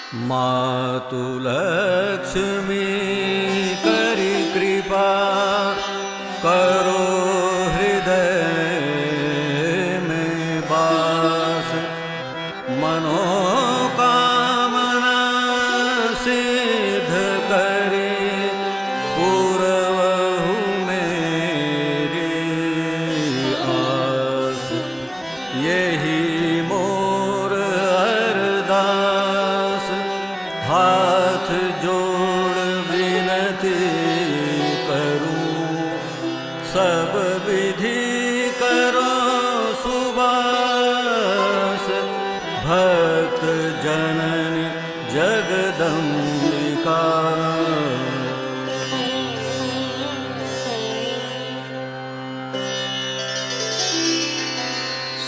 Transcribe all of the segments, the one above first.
मातु लक्ष्मी करी कृपा करो हृदय में वास। मनोकामना सिद्ध करे पूरवहु मेरी आस। यही मोर अरदास हाथ जोड़ विनती करूं। सब विधि करो सुबास भक्त जननी जगदम्बिका।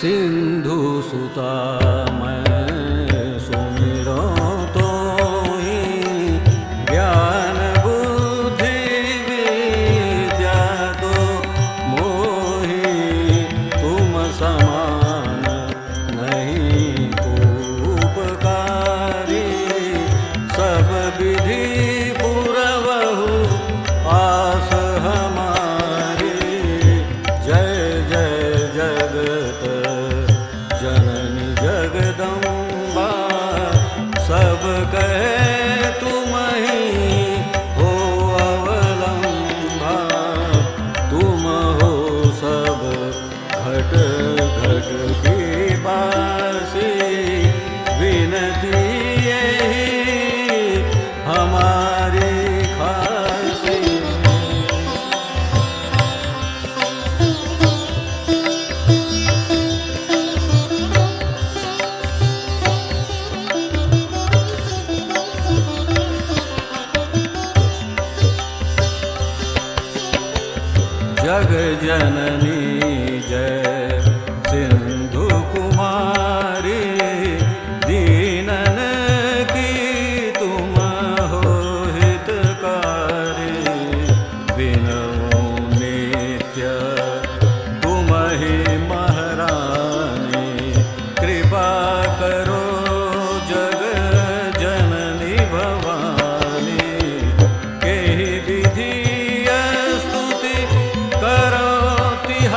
सिंधु सुता मैं सुमिरों तोहि ज्ञान बुद्धि विद्या दो मोहि। तुम समान नहीं उपकारी सब विधि पुरवहु आस हमारी। जय जय जगत जननी जगदम्बा सब कहे तुम ही हो अवलंबा। तुम हो सब घट घट की पासी विनती यही हमारी खासी। जग जननी जय सिंधु कुमारी। दीनन की तुम हो हितकारी। बिनऊ नित्य तुम ही महारानी। कृपा करो जग जननी भवानी। केहि विधि स्तुति करो तिहारी।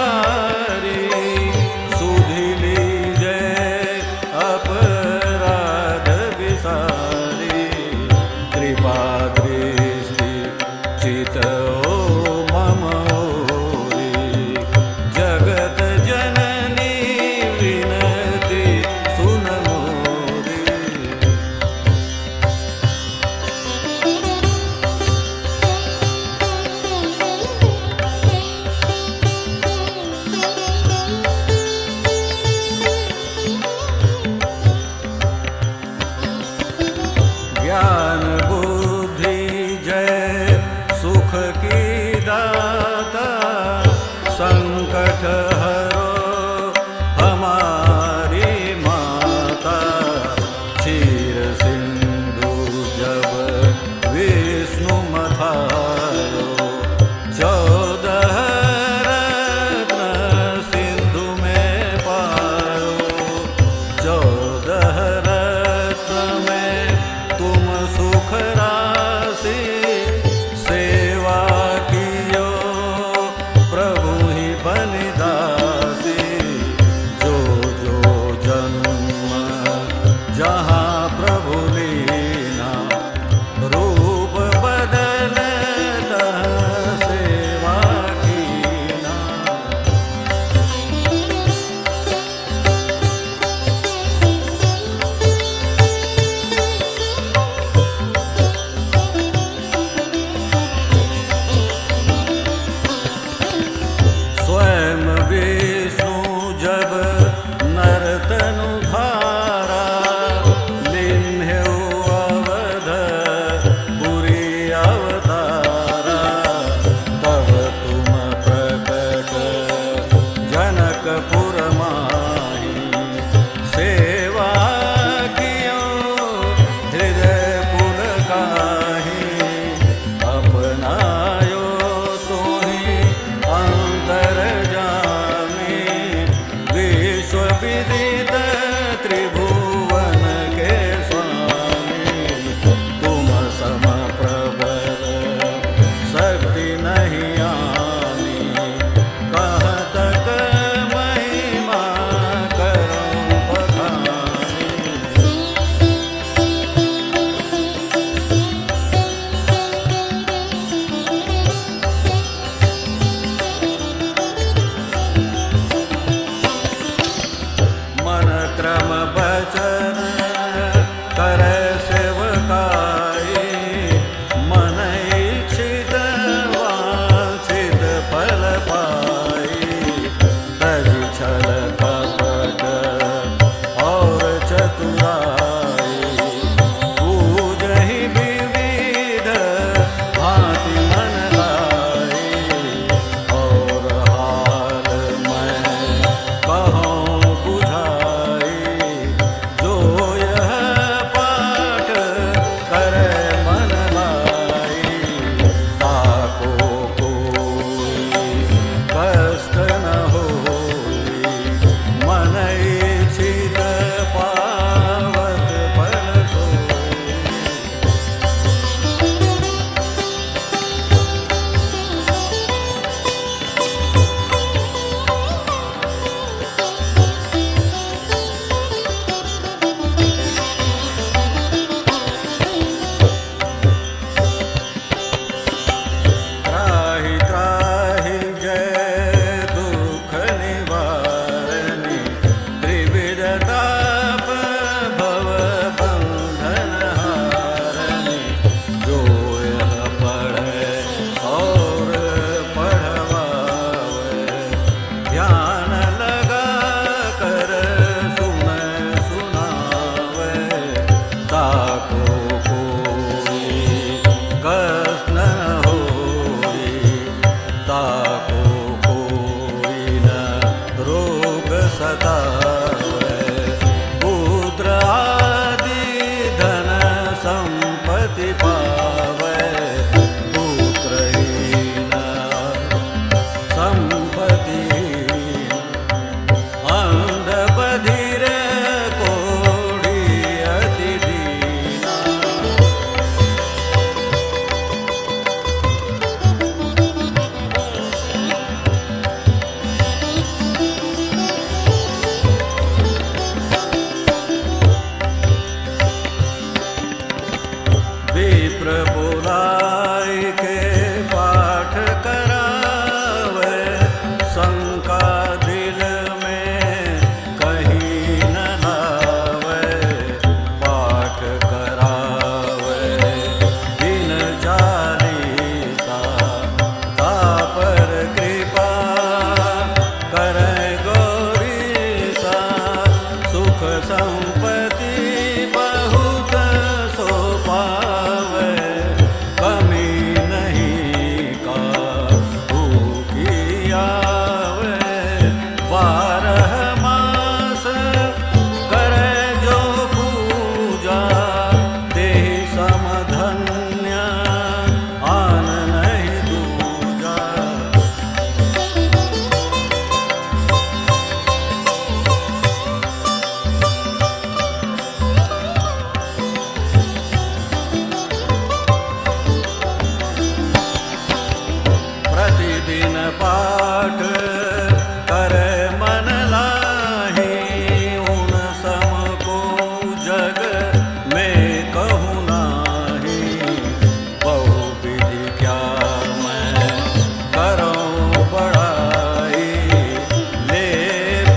सतावे, पुत्र आदि धन संपत्ति पावे, पुत्रहीन संपत्तिहीन, अंध बधिर कोढ़ी अति दीना। विप्र बुलाय के पाठ करावे, शंका दिल में कहीं न लावे, पाठ करावे दिन चालीसा, तापर कृपा करे गौरीसा, सुख संपत्ति बहुत सो पावे, कमी नहीं काहू की आवे, 12 मास करे जो पूजा, देहि समधन्य आन नहीं दूजा। प्रतिदिन पाठ करे मन लाही, उन सम को जग में कहूँ नाही, बहु विधि क्या मैं करूँ बड़ाई, ले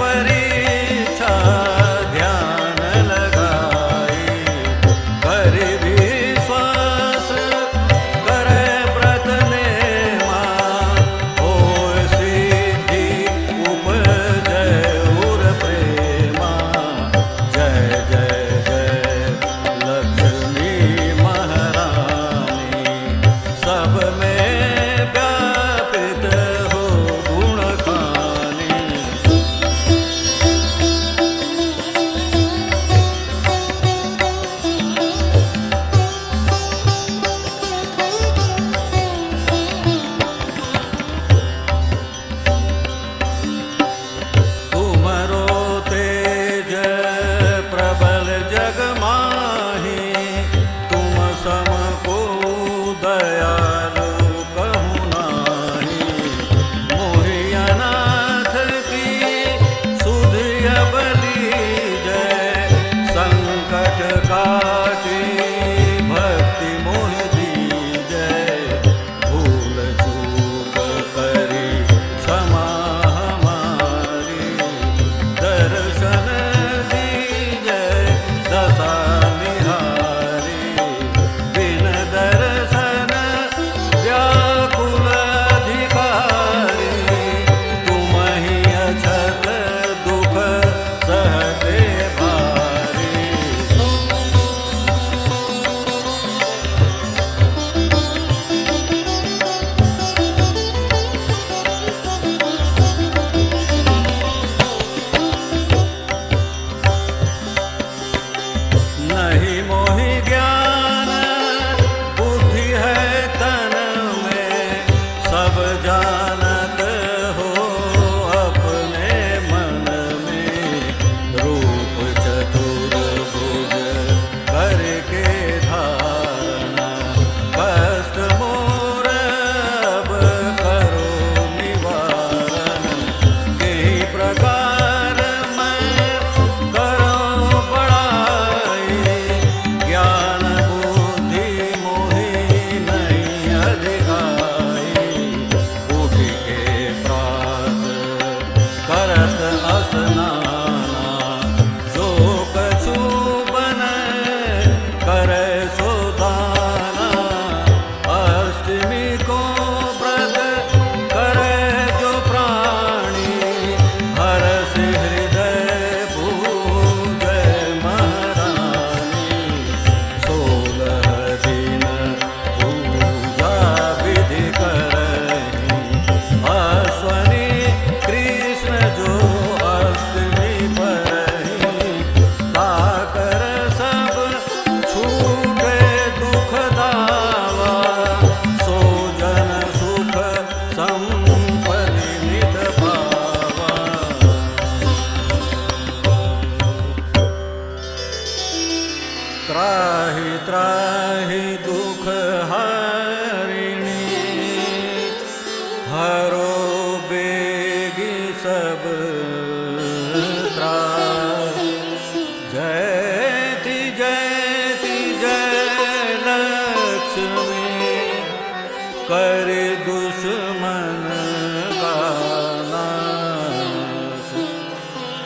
परीक्षा ध्यान लगाई, कर विश्वास करे व्रत नेमा, होय सिद्धि उपजय उर प्रेमा। जय जय जय लक्ष्मी महारानी, सब में व्यापित हो गुण खानी। तुमरो तेज प्रबल जग माही, तुम सम को दयालु कहूँ नाही, मोहि अनाथ की सुधिय बली जय, संकट काटी भक्ति मोहि दीजय, भूल चूक करी क्षमा हमारी, दर्शन दीजय दशा निहारी, बिन दर्शन व्याकुल अधिकारी, तुम ही अछत दुख सहते भारी। नहीं मोहि ज्ञान बुद्धि है तन में, सब जानत हो अपने मन में, रूप चतुर्भुज करके धारणा, कष्ट मोर अब करो निवारण, कई प्रकार मैं करो बड़ाई, ज्ञान बुद्धि मोहि नहीं अधिकाई, उठ के प्रात करत स्नाना, जो कछु बनै करे सो दाना, अष्टमी को व्रत करे जो प्राणी, हरष हृदय पूजय महारानी, 16 दिन पूजा विधि करही, अश्वनी कृष्ण जो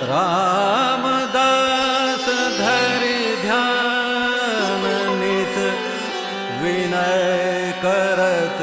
रामदास धरि ध्यान नित विनय करत